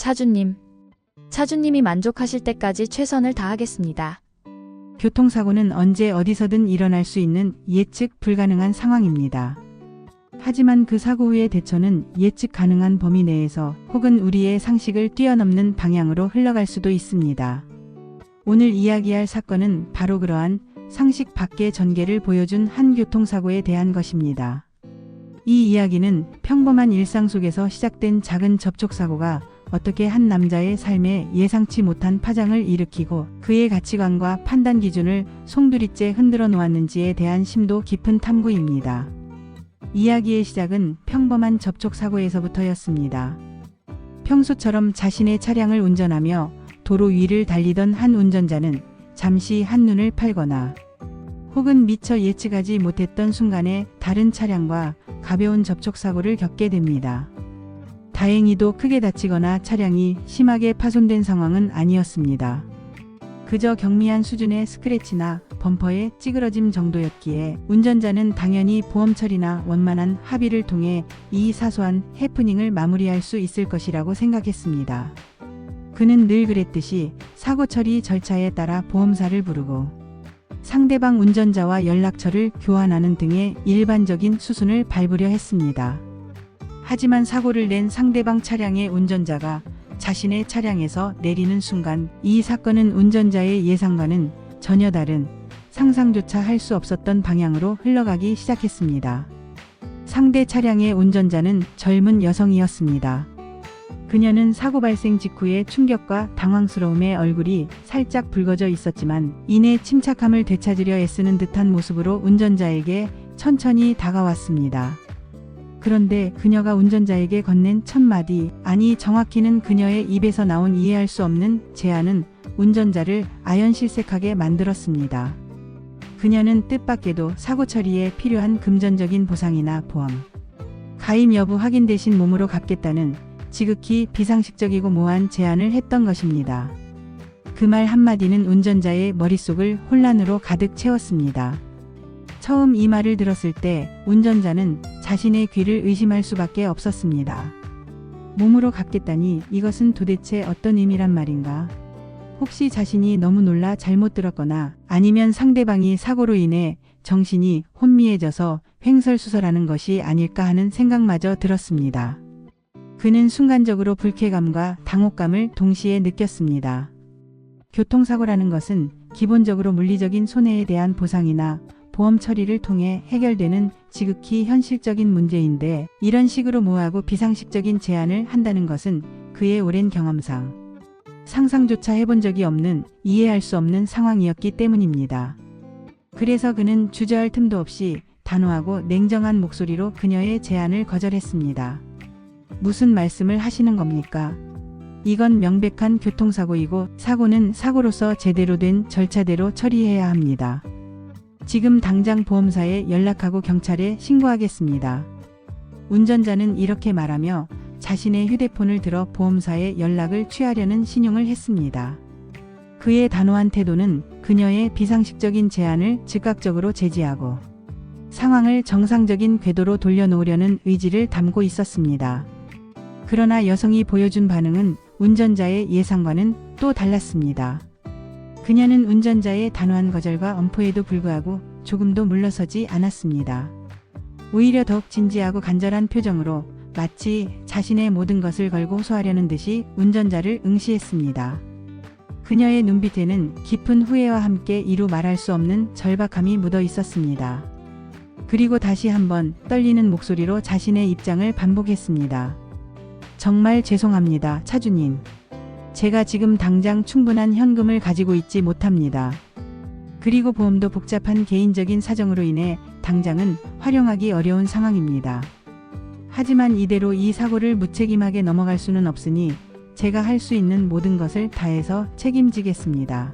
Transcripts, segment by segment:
차주님. 차주님이 만족하실 때까지 최선을 다하겠습니다. 교통사고는 언제 어디서든 일어날 수 있는 예측 불가능한 상황입니다. 하지만 그 사고 후의 대처는 예측 가능한 범위 내에서 혹은 우리의 상식을 뛰어넘는 방향으로 흘러갈 수도 있습니다. 오늘 이야기할 사건은 바로 그러한 상식 밖의 전개를 보여준 한 교통사고에 대한 것입니다. 이 이야기는 평범한 일상 속에서 시작된 작은 접촉사고가 어떻게 한 남자의 삶에 예상치 못한 파장을 일으키고 그의 가치관과 판단 기준을 송두리째 흔들어 놓았는지에 대한 심도 깊은 탐구입니다. 이야기의 시작은 평범한 접촉사고에서부터였습니다. 평소처럼 자신의 차량을 운전하며 도로 위를 달리던 한 운전자는 잠시 한눈을 팔거나 혹은 미처 예측하지 못했던 순간에 다른 차량과 가벼운 접촉사고를 겪게 됩니다. 다행히도 크게 다치거나 차량이 심하게 파손된 상황은 아니었습니다. 그저 경미한 수준의 스크래치나 범퍼의 찌그러짐 정도였기에 운전자는 당연히 보험 처리나 원만한 합의를 통해 이 사소한 해프닝을 마무리할 수 있을 것이라고 생각했습니다. 그는 늘 그랬듯이 사고 처리 절차에 따라 보험사를 부르고 상대방 운전자와 연락처를 교환하는 등의 일반적인 수순을 밟으려 했습니다. 하지만 사고를 낸 상대방 차량의 운전자가 자신의 차량에서 내리는 순간 이 사건은 운전자의 예상과는 전혀 다른 상상조차 할 수 없었던 방향으로 흘러가기 시작했습니다. 상대 차량의 운전자는 젊은 여성이었습니다. 그녀는 사고 발생 직후의 충격과 당황스러움에 얼굴이 살짝 붉어져 있었지만 이내 침착함을 되찾으려 애쓰는 듯한 모습으로 운전자에게 천천히 다가왔습니다. 그런데 그녀가 운전자에게 건넨 첫 마디, 아니 정확히는 그녀의 입에서 나온 이해할 수 없는 제안은 운전자를 아연실색하게 만들었습니다. 그녀는 뜻밖에도 사고 처리에 필요한 금전적인 보상이나 보험, 가입 여부 확인 대신 몸으로 갚겠다는 지극히 비상식적이고 모호한 제안을 했던 것입니다. 그 말 한마디는 운전자의 머릿속을 혼란으로 가득 채웠습니다. 처음 이 말을 들었을 때 운전자는 자신의 귀를 의심할 수밖에 없었습니다. 몸으로 갚겠다니 이것은 도대체 어떤 의미란 말인가? 혹시 자신이 너무 놀라 잘못 들었거나 아니면 상대방이 사고로 인해 정신이 혼미해져서 횡설수설하는 것이 아닐까 하는 생각마저 들었습니다. 그는 순간적으로 불쾌감과 당혹감을 동시에 느꼈습니다. 교통사고라는 것은 기본적으로 물리적인 손해에 대한 보상이나 보험 처리를 통해 해결되는 지극히 현실적인 문제인데 이런 식으로 모호하고 비상식적인 제안을 한다는 것은 그의 오랜 경험상 상상조차 해본 적이 없는 이해할 수 없는 상황이었기 때문입니다. 그래서 그는 주저할 틈도 없이 단호하고 냉정한 목소리로 그녀의 제안을 거절했습니다. 무슨 말씀을 하시는 겁니까? 이건 명백한 교통사고이고 사고는 사고로서 제대로 된 절차대로 처리해야 합니다. 지금 당장 보험사에 연락하고 경찰에 신고하겠습니다. 운전자는 이렇게 말하며 자신의 휴대폰을 들어 보험사에 연락을 취하려는 신용을 했습니다. 그의 단호한 태도는 그녀의 비상식적인 제안을 즉각적으로 제지하고 상황을 정상적인 궤도로 돌려놓으려는 의지를 담고 있었습니다. 그러나 여성이 보여준 반응은 운전자의 예상과는 또 달랐습니다. 그녀는 운전자의 단호한 거절과 엄포에도 불구하고 조금도 물러서지 않았습니다. 오히려 더욱 진지하고 간절한 표정으로 마치 자신의 모든 것을 걸고 호소하려는 듯이 운전자를 응시했습니다. 그녀의 눈빛에는 깊은 후회와 함께 이루 말할 수 없는 절박함이 묻어 있었습니다. 그리고 다시 한번 떨리는 목소리로 자신의 입장을 반복했습니다. 정말 죄송합니다, 차주님. 제가 지금 당장 충분한 현금을 가지고 있지 못합니다. 그리고 보험도 복잡한 개인적인 사정으로 인해 당장은 활용하기 어려운 상황입니다. 하지만 이대로 이 사고를 무책임하게 넘어갈 수는 없으니 제가 할 수 있는 모든 것을 다해서 책임지겠습니다.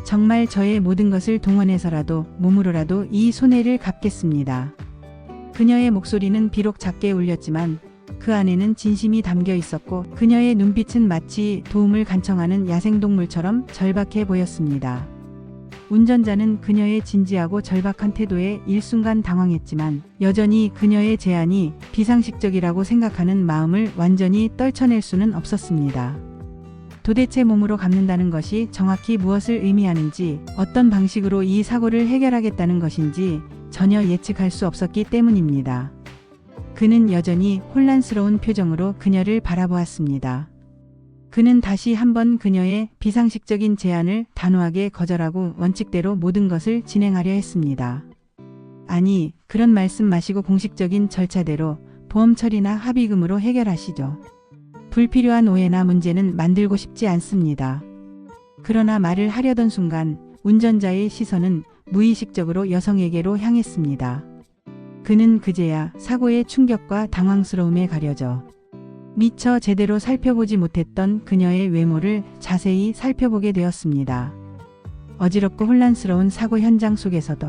정말 저의 모든 것을 동원해서라도 몸으로라도 이 손해를 갚겠습니다. 그녀의 목소리는 비록 작게 울렸지만 그 안에는 진심이 담겨 있었고 그녀의 눈빛은 마치 도움을 간청하는 야생동물처럼 절박해 보였습니다. 운전자는 그녀의 진지하고 절박한 태도에 일순간 당황했지만 여전히 그녀의 제안이 비상식적이라고 생각하는 마음을 완전히 떨쳐낼 수는 없었습니다. 도대체 몸으로 갚는다는 것이 정확히 무엇을 의미하는지, 어떤 방식으로 이 사고를 해결하겠다는 것인지 전혀 예측할 수 없었기 때문입니다. 그는 여전히 혼란스러운 표정으로 그녀를 바라보았습니다. 그는 다시 한번 그녀의 비상식적인 제안을 단호하게 거절하고 원칙대로 모든 것을 진행하려 했습니다. 아니, 그런 말씀 마시고 공식적인 절차대로 보험 처리나 합의금으로 해결하시죠. 불필요한 오해나 문제는 만들고 싶지 않습니다. 그러나 말을 하려던 순간 운전자의 시선은 무의식적으로 여성에게로 향했습니다. 그는 그제야 사고의 충격과 당황스러움에 가려져 미처 제대로 살펴보지 못했던 그녀의 외모를 자세히 살펴보게 되었습니다. 어지럽고 혼란스러운 사고 현장 속에서도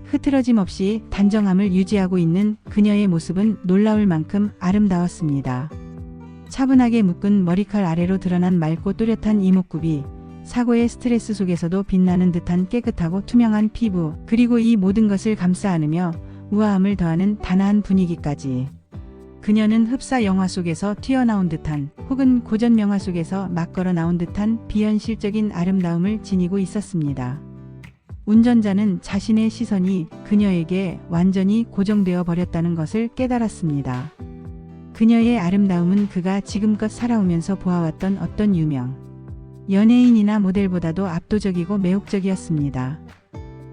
흐트러짐 없이 단정함을 유지하고 있는 그녀의 모습은 놀라울 만큼 아름다웠습니다. 차분하게 묶은 머리칼 아래로 드러난 맑고 또렷한 이목구비, 사고의 스트레스 속에서도 빛나는 듯한 깨끗하고 투명한 피부, 그리고 이 모든 것을 감싸 안으며 우아함을 더하는 단아한 분위기까지. 그녀는 흡사 영화 속에서 튀어나온 듯한, 혹은 고전 명화 속에서 막 걸어 나온 듯한 비현실적인 아름다움을 지니고 있었습니다. 운전자는 자신의 시선이 그녀에게 완전히 고정되어 버렸다는 것을 깨달았습니다. 그녀의 아름다움은 그가 지금껏 살아오면서 보아왔던 어떤 유명 연예인이나 모델보다도 압도적이고 매혹적이었습니다.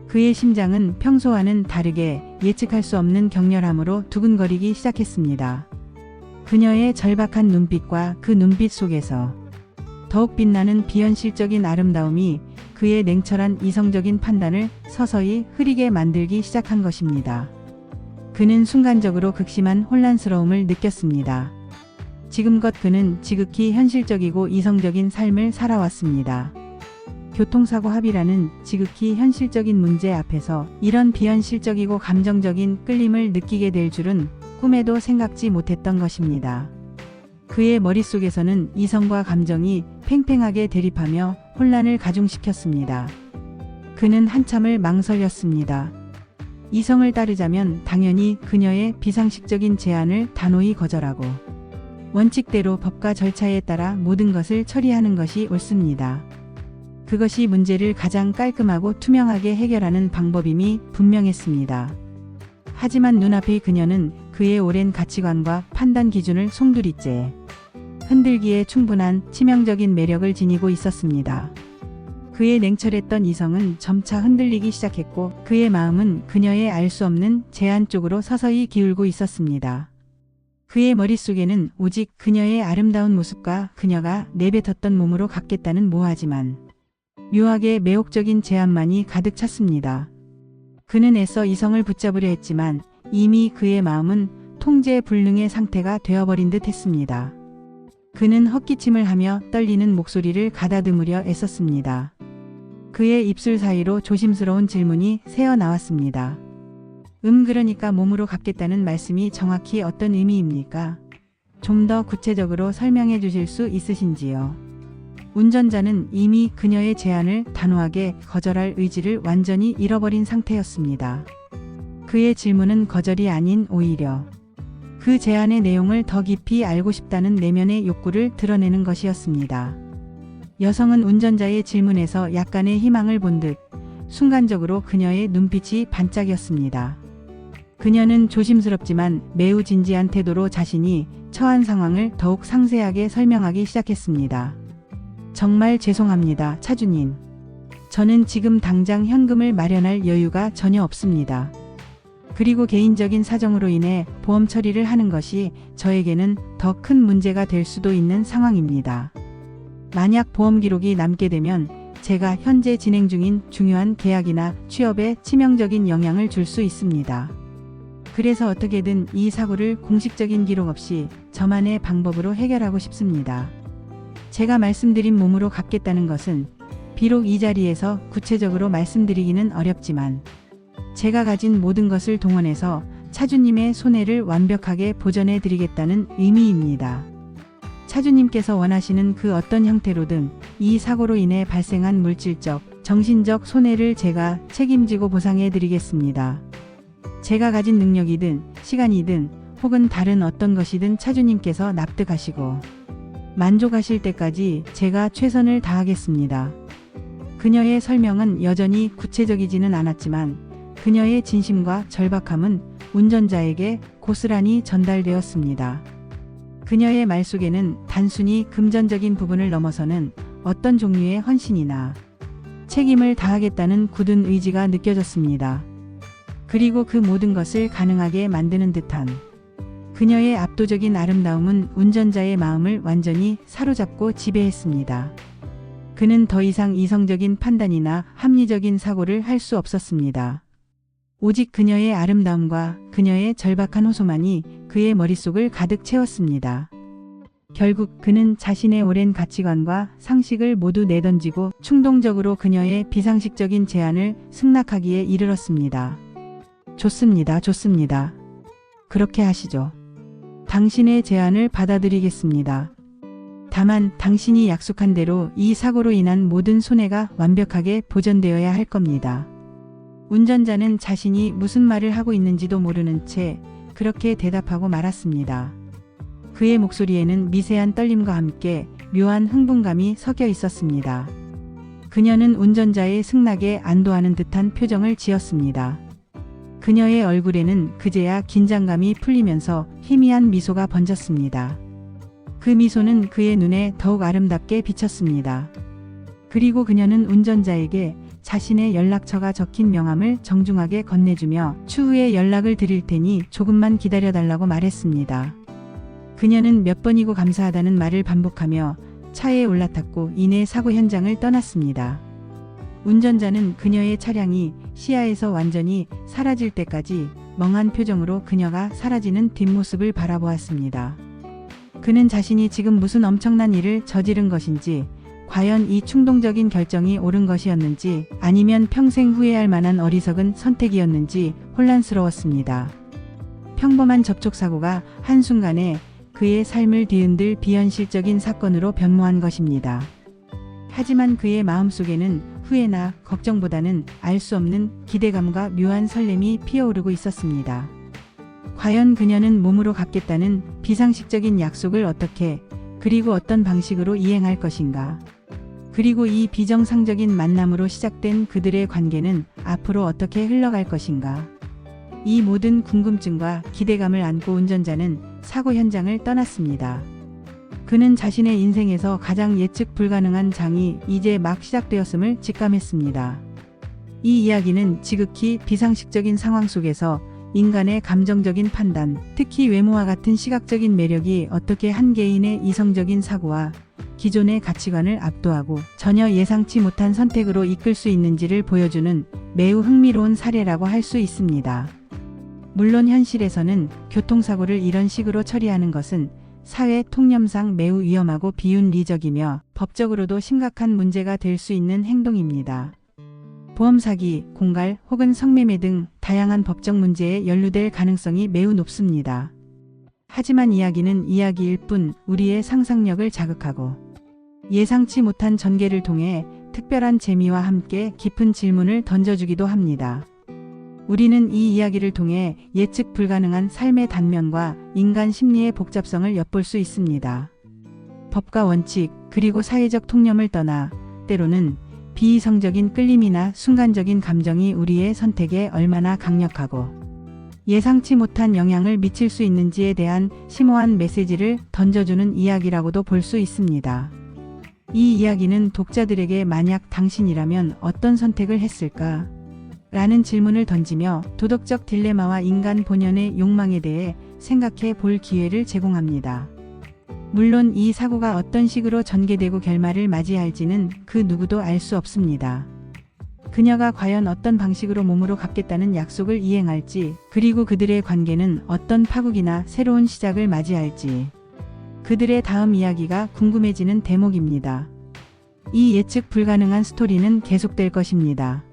그의 심장은 평소와는 다르게 예측할 수 없는 격렬함으로 두근거리기 시작했습니다. 그녀의 절박한 눈빛과 그 눈빛 속에서 더욱 빛나는 비현실적인 아름다움이 그의 냉철한 이성적인 판단을 서서히 흐리게 만들기 시작한 것입니다. 그는 순간적으로 극심한 혼란스러움을 느꼈습니다. 지금껏 그는 지극히 현실적이고 이성적인 삶을 살아왔습니다. 교통사고 합의라는 지극히 현실적인 문제 앞에서 이런 비현실적이고 감정적인 끌림을 느끼게 될 줄은 꿈에도 생각지 못했던 것입니다. 그의 머릿속에서는 이성과 감정이 팽팽하게 대립하며 혼란을 가중시켰습니다. 그는 한참을 망설였습니다. 이성을 따르자면 당연히 그녀의 비상식적인 제안을 단호히 거절하고 원칙대로 법과 절차에 따라 모든 것을 처리하는 것이 옳습니다. 그것이 문제를 가장 깔끔하고 투명하게 해결하는 방법임이 분명했습니다. 하지만 눈앞의 그녀는 그의 오랜 가치관과 판단 기준을 송두리째 흔들기에 충분한 치명적인 매력을 지니고 있었습니다. 그의 냉철했던 이성은 점차 흔들리기 시작했고 그의 마음은 그녀의 알 수 없는 제안 쪽으로 서서히 기울고 있었습니다. 그의 머릿속에는 오직 그녀의 아름다운 모습과 그녀가 내뱉었던 몸으로 갚겠다는 모호하지만 묘하게 매혹적인 제안만이 가득 찼습니다. 그는 애써 이성을 붙잡으려 했지만 이미 그의 마음은 통제 불능의 상태가 되어버린 듯 했습니다. 그는 헛기침을 하며 떨리는 목소리를 가다듬으려 애썼습니다. 그의 입술 사이로 조심스러운 질문이 새어나왔습니다. 그러니까 몸으로 갚겠다는 말씀이 정확히 어떤 의미입니까? 좀 더 구체적으로 설명해 주실 수 있으신지요? 운전자는 이미 그녀의 제안을 단호하게 거절할 의지를 완전히 잃어버린 상태였습니다. 그의 질문은 거절이 아닌 오히려 그 제안의 내용을 더 깊이 알고 싶다는 내면의 욕구를 드러내는 것이었습니다. 여성은 운전자의 질문에서 약간의 희망을 본 듯 순간적으로 그녀의 눈빛이 반짝였습니다. 그녀는 조심스럽지만 매우 진지한 태도로 자신이 처한 상황을 더욱 상세하게 설명하기 시작했습니다. 정말 죄송합니다, 차주님. 저는 지금 당장 현금을 마련할 여유가 전혀 없습니다. 그리고 개인적인 사정으로 인해 보험 처리를 하는 것이 저에게는 더 큰 문제가 될 수도 있는 상황입니다. 만약 보험 기록이 남게 되면 제가 현재 진행 중인 중요한 계약이나 취업에 치명적인 영향을 줄 수 있습니다. 그래서 어떻게든 이 사고를 공식적인 기록 없이 저만의 방법으로 해결하고 싶습니다. 제가 말씀드린 몸으로 갚겠다는 것은 비록 이 자리에서 구체적으로 말씀드리기는 어렵지만 제가 가진 모든 것을 동원해서 차주님의 손해를 완벽하게 보전해 드리겠다는 의미입니다. 차주님께서 원하시는 그 어떤 형태로든 이 사고로 인해 발생한 물질적, 정신적 손해를 제가 책임지고 보상해 드리겠습니다. 제가 가진 능력이든 시간이든 혹은 다른 어떤 것이든 차주님께서 납득하시고 만족하실 때까지 제가 최선을 다하겠습니다. 그녀의 설명은 여전히 구체적이지는 않았지만 그녀의 진심과 절박함은 운전자에게 고스란히 전달되었습니다. 그녀의 말 속에는 단순히 금전적인 부분을 넘어서는 어떤 종류의 헌신이나 책임을 다하겠다는 굳은 의지가 느껴졌습니다. 그리고 그 모든 것을 가능하게 만드는 듯한 그녀의 압도적인 아름다움은 운전자의 마음을 완전히 사로잡고 지배했습니다. 그는 더 이상 이성적인 판단이나 합리적인 사고를 할 수 없었습니다. 오직 그녀의 아름다움과 그녀의 절박한 호소만이 그의 머릿속을 가득 채웠습니다. 결국 그는 자신의 오랜 가치관과 상식을 모두 내던지고 충동적으로 그녀의 비상식적인 제안을 승낙하기에 이르렀습니다. 좋습니다. 좋습니다. 그렇게 하시죠. 당신의 제안을 받아들이겠습니다. 다만 당신이 약속한 대로 이 사고로 인한 모든 손해가 완벽하게 보전되어야 할 겁니다. 운전자는 자신이 무슨 말을 하고 있는지도 모르는 채 그렇게 대답하고 말았습니다. 그의 목소리에는 미세한 떨림과 함께 묘한 흥분감이 섞여 있었습니다. 그녀는 운전자의 승낙에 안도하는 듯한 표정을 지었습니다. 그녀의 얼굴에는 그제야 긴장감이 풀리면서 희미한 미소가 번졌습니다. 그 미소는 그의 눈에 더욱 아름답게 비쳤습니다. 그리고 그녀는 운전자에게 자신의 연락처가 적힌 명함을 정중하게 건네주며 추후에 연락을 드릴 테니 조금만 기다려달라고 말했습니다. 그녀는 몇 번이고 감사하다는 말을 반복하며 차에 올라탔고 이내 사고 현장을 떠났습니다. 운전자는 그녀의 차량이 시야에서 완전히 사라질 때까지 멍한 표정으로 그녀가 사라지는 뒷모습을 바라보았습니다. 그는 자신이 지금 무슨 엄청난 일을 저지른 것인지, 과연 이 충동적인 결정이 옳은 것이었는지 아니면 평생 후회할 만한 어리석은 선택이었는지 혼란스러웠습니다. 평범한 접촉사고가 한순간에 그의 삶을 뒤흔들 비현실적인 사건으로 변모한 것입니다. 하지만 그의 마음속에는 후회나 걱정보다는 알 수 없는 기대감과 묘한 설렘이 피어오르고 있었습니다. 과연 그녀는 몸으로 갚겠다는 비상식적인 약속을 어떻게, 그리고 어떤 방식으로 이행할 것인가? 그리고 이 비정상적인 만남으로 시작된 그들의 관계는 앞으로 어떻게 흘러갈 것인가? 이 모든 궁금증과 기대감을 안고 운전자는 사고 현장을 떠났습니다. 그는 자신의 인생에서 가장 예측 불가능한 장이 이제 막 시작되었음을 직감했습니다. 이 이야기는 지극히 비상식적인 상황 속에서 인간의 감정적인 판단, 특히 외모와 같은 시각적인 매력이 어떻게 한 개인의 이성적인 사고와 기존의 가치관을 압도하고 전혀 예상치 못한 선택으로 이끌 수 있는지를 보여주는 매우 흥미로운 사례라고 할 수 있습니다. 물론 현실에서는 교통사고를 이런 식으로 처리하는 것은 사회 통념상 매우 위험하고 비윤리적이며 법적으로도 심각한 문제가 될 수 있는 행동입니다. 보험 사기, 공갈 혹은 성매매 등 다양한 법적 문제에 연루될 가능성이 매우 높습니다. 하지만 이야기는 이야기일 뿐 우리의 상상력을 자극하고 예상치 못한 전개를 통해 특별한 재미와 함께 깊은 질문을 던져주기도 합니다. 우리는 이 이야기를 통해 예측 불가능한 삶의 단면과 인간 심리의 복잡성을 엿볼 수 있습니다. 법과 원칙, 그리고 사회적 통념을 떠나 때로는 비이성적인 끌림이나 순간적인 감정이 우리의 선택에 얼마나 강력하고 예상치 못한 영향을 미칠 수 있는지에 대한 심오한 메시지를 던져주는 이야기라고도 볼 수 있습니다. 이 이야기는 독자들에게 만약 당신이라면 어떤 선택을 했을까? 라는 질문을 던지며 도덕적 딜레마와 인간 본연의 욕망에 대해 생각해 볼 기회를 제공합니다. 물론 이 사고가 어떤 식으로 전개되고 결말을 맞이할지는 그 누구도 알 수 없습니다. 그녀가 과연 어떤 방식으로 몸으로 갚겠다는 약속을 이행할지, 그리고 그들의 관계는 어떤 파국이나 새로운 시작을 맞이할지, 그들의 다음 이야기가 궁금해지는 대목입니다. 이 예측 불가능한 스토리는 계속될 것입니다.